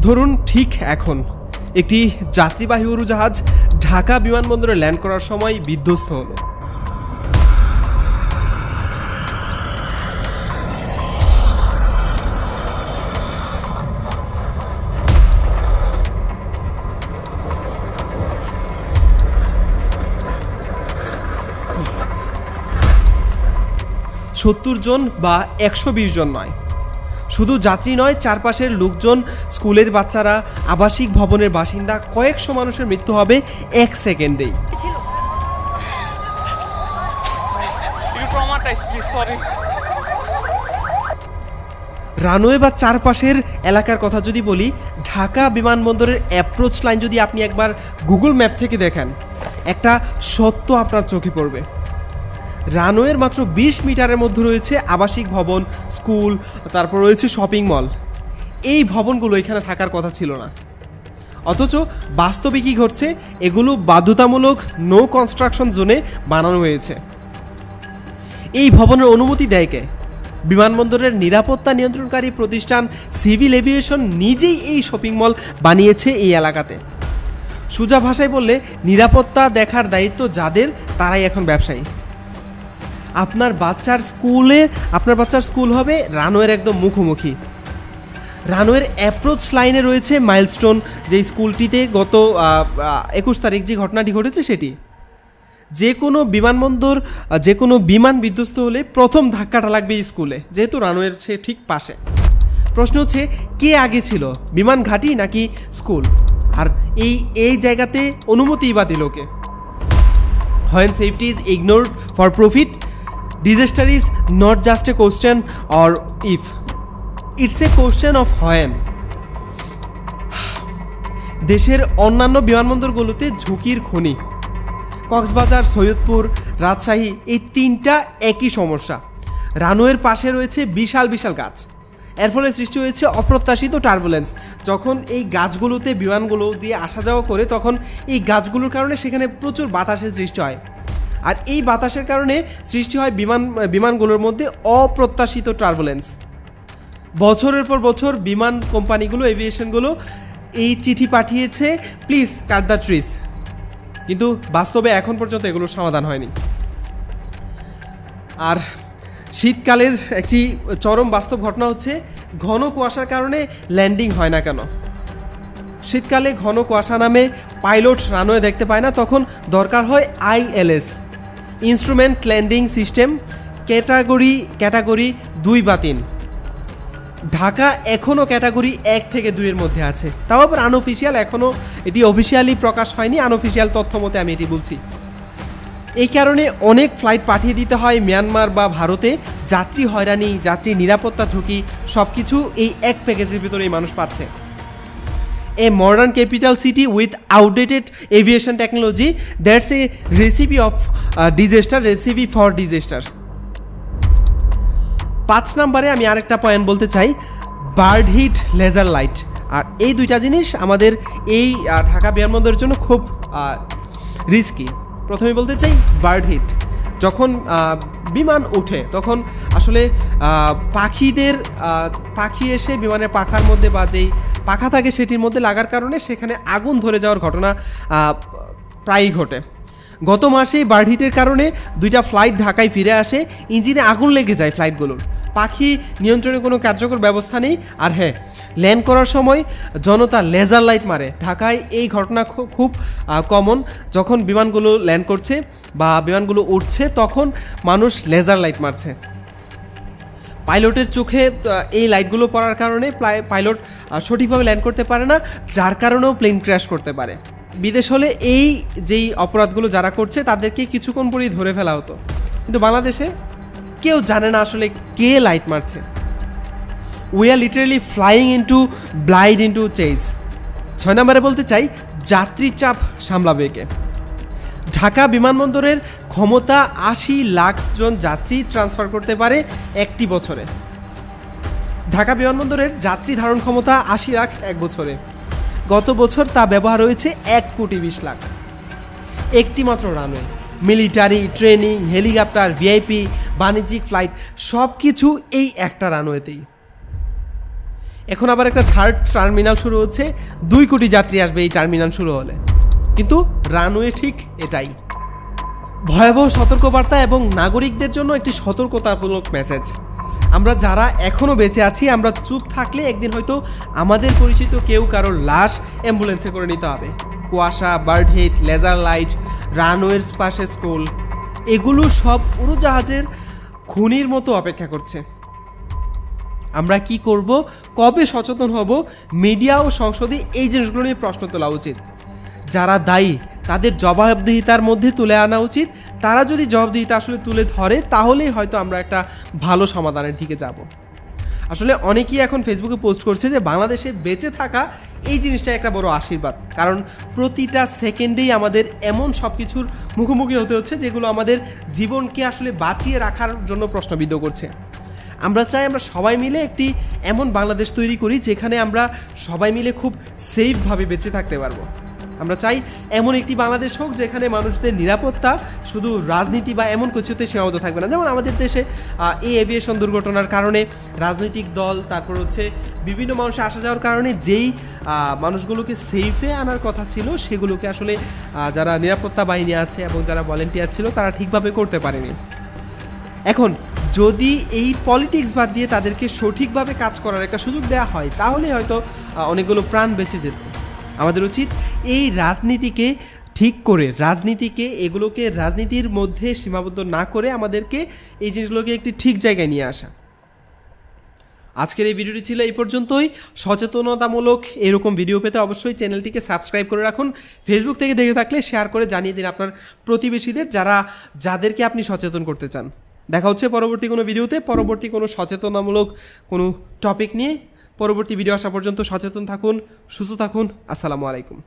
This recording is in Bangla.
ধরুন ঠিক এখন একটি যাত্রীবাহী উড়োজাহাজ ঢাকা বিমানবন্দরে ল্যান্ড করার সময় বিধ্বস্ত হলো। সত্তর জন বা 120 জন নয়, শুধু যাত্রী নয়, চারপাশের লোকজন, স্কুলের বাচ্চারা, আবাসিক ভবনের বাসিন্দা, কয়েকশো মানুষের মৃত্যু হবে 1 সেকেন্ডেই। রানওয়ে বা চারপাশের এলাকার কথা যদি বলি, ঢাকা বিমানবন্দরের অ্যাপ্রোচ লাইন যদি আপনি একবার গুগল ম্যাপ থেকে দেখেন, একটা সত্য আপনার চোখে পড়বে। রানওয়ের মাত্র 20 মিটারের মধ্যে রয়েছে আবাসিক ভবন, স্কুল, তারপর রয়েছে শপিং মল। এই ভবনগুলো এখানে থাকার কথা ছিল না, অথচ বাস্তবে কী ঘটছে, এগুলো বাধ্যতামূলক নো কনস্ট্রাকশন জোনে বানানো হয়েছে। এই ভবনের অনুমতি দেয় কে? বিমানবন্দরের নিরাপত্তা নিয়ন্ত্রণকারী প্রতিষ্ঠান সিভিল এভিয়েশন নিজেই এই শপিং মল বানিয়েছে এই এলাকাতে। সোজা ভাষায় বললে, নিরাপত্তা দেখার দায়িত্ব যাদের, তারাই এখন ব্যবসায়ী। আপনার বাচ্চার স্কুল হবে রানওয়ের একদম মুখোমুখি। রানওয়ের অ্যাপ্রোচ লাইনে রয়েছে মাইলস্টোন, যে স্কুলটিতে গত 21 তারিখ যে ঘটনাটি ঘটেছে সেটি। যে কোনো বিমান বিধ্বস্ত হলে প্রথম ধাক্কাটা লাগবে স্কুলে, যেহেতু রানওয়ের সে ঠিক পাশে। প্রশ্ন হচ্ছে, কে আগে ছিল, বিমান ঘাঁটি নাকি স্কুল? আর এই জায়গাতে অনুমতি বা দিল কে? When safety is ignored for profit, disaster is not just a question or if, it's a question of when. দেশের অন্যান্য বিমানবন্দরগুলোতে ঝুঁকির খনি। কক্সবাজার, সৈয়দপুর, রাজশাহী, এই তিনটা একই সমস্যা। রানওয়ের পাশে রয়েছে বিশাল বিশাল গাছ, এর ফলে সৃষ্টি হয়েছে অপ্রত্যাশিত টার্বুলেন্স। যখন এই গাছগুলোতে বিমানগুলো দিয়ে আসা যাওয়া করে, তখন এই গাছগুলোর কারণে সেখানে প্রচুর বাতাসের সৃষ্টি হয়, আর এই বাতাসের কারণে সৃষ্টি হয় বিমানগুলোর মধ্যে অপ্রত্যাশিত টার্বুলেন্স। বছরের পর বছর বিমান কোম্পানিগুলো, এভিয়েশনগুলো এই চিঠি পাঠিয়েছে, প্লিজ কাট দ্য ট্রিজ, কিন্তু বাস্তবে এখন পর্যন্ত এগুলোর সমাধান হয়নি। আর শীতকালের একটি চরম বাস্তব ঘটনা হচ্ছে, ঘন কুয়াশার কারণে ল্যান্ডিং হয় না কেন? শীতকালে ঘন কুয়াশা নামে পাইলট রানওয়ে দেখতে পায় না, তখন দরকার হয় ILS, instrument landing system, category 2 বা 3। ঢাকা এখনও ক্যাটাগরি 1 থেকে 2 এর মধ্যে আছে, তাও আবার আনঅফিসিয়াল, এখনও এটি অফিসিয়ালি প্রকাশ হয়নি, আনঅফিসিয়াল তথ্য মতে আমি এটি বলছি। এই কারণে অনেক ফ্লাইট পাঠিয়ে দিতে হয় মিয়ানমার বা ভারতে। যাত্রী হয়রানি, যাত্রী নিরাপত্তা ঝুঁকি, সব কিছু এই এক প্যাকেজের ভিতরেই মানুষ পাচ্ছে। A modern capital city with outdated aviation technology, that's a recipe for disaster. 5 নম্বরে আমি আরেকটা পয়েন্ট বলতে চাই, বার্ড হিট, লেজার লাইট। আর এই দুইটা জিনিস আমাদের এই ঢাকা বিমানবন্দরের জন্য খুব রিস্কি। প্রথমে বলতে চাই বার্ড হিট। যখন বিমান ওঠে তখন আসলে পাখি এসে বিমানের পাখার মধ্যে বা যেই পাখা থাকে সেটির মধ্যে লাগার কারণে সেখানে আগুন ধরে যাওয়ার ঘটনা প্রায়ই ঘটে। গত মাসেই বার্ড হিটের কারণে 2টা ফ্লাইট ঢাকায় ফিরে আসে, ইঞ্জিনে আগুন লেগে যায় ফ্লাইটগুলোর। পাখি নিয়ন্ত্রণে কোনো কার্যকর ব্যবস্থা নেই। আর হ্যাঁ, ল্যান্ড করার সময় জনতা লেজার লাইট মারে। ঢাকায় এই ঘটনা খুব কমন, যখন বিমানগুলো ল্যান্ড করছে বা বিমানগুলো উঠছে তখন মানুষ লেজার লাইট মারছে। পাইলটের চোখে এই লাইটগুলো পড়ার কারণে পাইলট সঠিকভাবে ল্যান্ড করতে পারে না, যার কারণেও প্লেন ক্র্যাশ করতে পারে। বিদেশ হলে এই যেই অপরাধগুলো যারা করছে তাদেরকে কিছুক্ষণ পরেই ধরে ফেলা হতো, কিন্তু বাংলাদেশে কেউ জানে না আসলে কে লাইট মারছে। We are literally flying blind into chase. 6 নম্বরে বলতে চাই, যাত্রী চাপ সামলাবে কে? ঢাকা বিমানবন্দরের ক্ষমতা 80 লাখ জন যাত্রী ট্রান্সফার করতে পারে একটি বছরে। ঢাকা বিমানবন্দরের যাত্রী ধারণ ক্ষমতা 80 লাখ এক বছরে। গত বছর তা ব্যবহার হয়েছে 1,20,00,000। একটি মাত্র runway, military, training, helicopter, VIP, বাণিজ্যিক ফ্লাইট, সব কিছু এই একটা রানওয়েতেই। এখন আবার একটা থার্ড টার্মিনাল শুরু হচ্ছে, 2 কোটি যাত্রী আসবে এই টার্মিনাল শুরু হলে। কিন্তু রানওয়ে ঠিক এটাই। ভয়াবহ সতর্কবার্তা এবং নাগরিকদের জন্য একটি সতর্কতামূলক মেসেজ। আমরা যারা এখনও বেঁচে আছি, আমরা চুপ থাকলে একদিন হয়তো আমাদের পরিচিত কেউ কারোর লাশ অ্যাম্বুলেন্সে করে নিতে হবে। কুয়াশা, বার্ড হিট, লেজার লাইট, রানওয়ের পাশে স্কুল, এগুলো সব উড়োজাহাজের খুনির মতো অপেক্ষা করছে। আমরা কি করব, কবে সচেতন হব? মিডিয়া ও সংসদে এই জিনিসগুলো নিয়ে প্রশ্ন তোলা উচিত। যারা দায়ী তাদের জবাবদিহিতার মধ্যে তুলে আনা উচিত। তারা যদি জবাবদিহিতা আসলে তুলে ধরে তাহলেই হয়তো আমরা একটা ভালো সমাধানের দিকে যাব। আসলে অনেকেই এখন ফেসবুকে পোস্ট করছে যে বাংলাদেশে বেঁচে থাকা এই জিনিসটা একটা বড় আশীর্বাদ, কারণ প্রতিটা সেকেন্ডেই আমাদের এমন সব কিছুর মুখোমুখি হতে হচ্ছে যেগুলো আমাদের জীবনকে আসলে বাঁচিয়ে রাখার জন্য প্রশ্নবিদ্ধ করছে। আমরা চাই আমরা সবাই মিলে একটি এমন বাংলাদেশ তৈরি করি যেখানে আমরা সবাই মিলে খুব সেফভাবে বেঁচে থাকতে পারবো। আমরা চাই এমন একটি বাংলাদেশ হোক যেখানে মানুষদের নিরাপত্তা শুধু রাজনীতি বা এমন কিছুতে সীমাবদ্ধ থাকবে না। যেমন আমাদের দেশে এই এভিয়েশন দুর্ঘটনার কারণে রাজনৈতিক দল, তারপর হচ্ছে বিভিন্ন মানুষের আসা যাওয়ার কারণে যেই মানুষগুলোকে সেফে আনার কথা ছিল সেগুলোকে আসলে যারা নিরাপত্তা বাহিনী আছে এবং যারা ভলেন্টিয়ার ছিল তারা ঠিকভাবে করতে পারেনি। এখন যদি এই পলিটিক্স বাদ দিয়ে তাদেরকে সঠিকভাবে কাজ করার একটা সুযোগ দেওয়া হয় তাহলে হয়তো অনেকগুলো প্রাণ বেঁচে যেত। আমাদের উচিত এই রাজনীতিকে ঠিক করে, এগুলোকে রাজনীতির মধ্যে সীমাবদ্ধ না করে আমাদেরকে এই জিনিসগুলোকে একটি ঠিক জায়গায় নিয়ে আসা। আজকের এই ভিডিওটি ছিল এই পর্যন্তই। সচেতনতামূলক এরকম ভিডিও পেতে অবশ্যই চ্যানেলটিকে সাবস্ক্রাইব করে রাখুন। ফেসবুক থেকে দেখে থাকলে শেয়ার করে জানিয়ে দিন আপনার প্রতিবেশীদের, যাদেরকে আপনি সচেতন করতে চান। দেখা হচ্ছে পরবর্তী কোনো ভিডিওতে, পরবর্তী কোনো সচেতনামূলক কোনো টপিক নিয়ে। পরবর্তী ভিডিও আসা পর্যন্ত সচেতন থাকুন, সুস্থ থাকুন। আসসালামু আলাইকুম।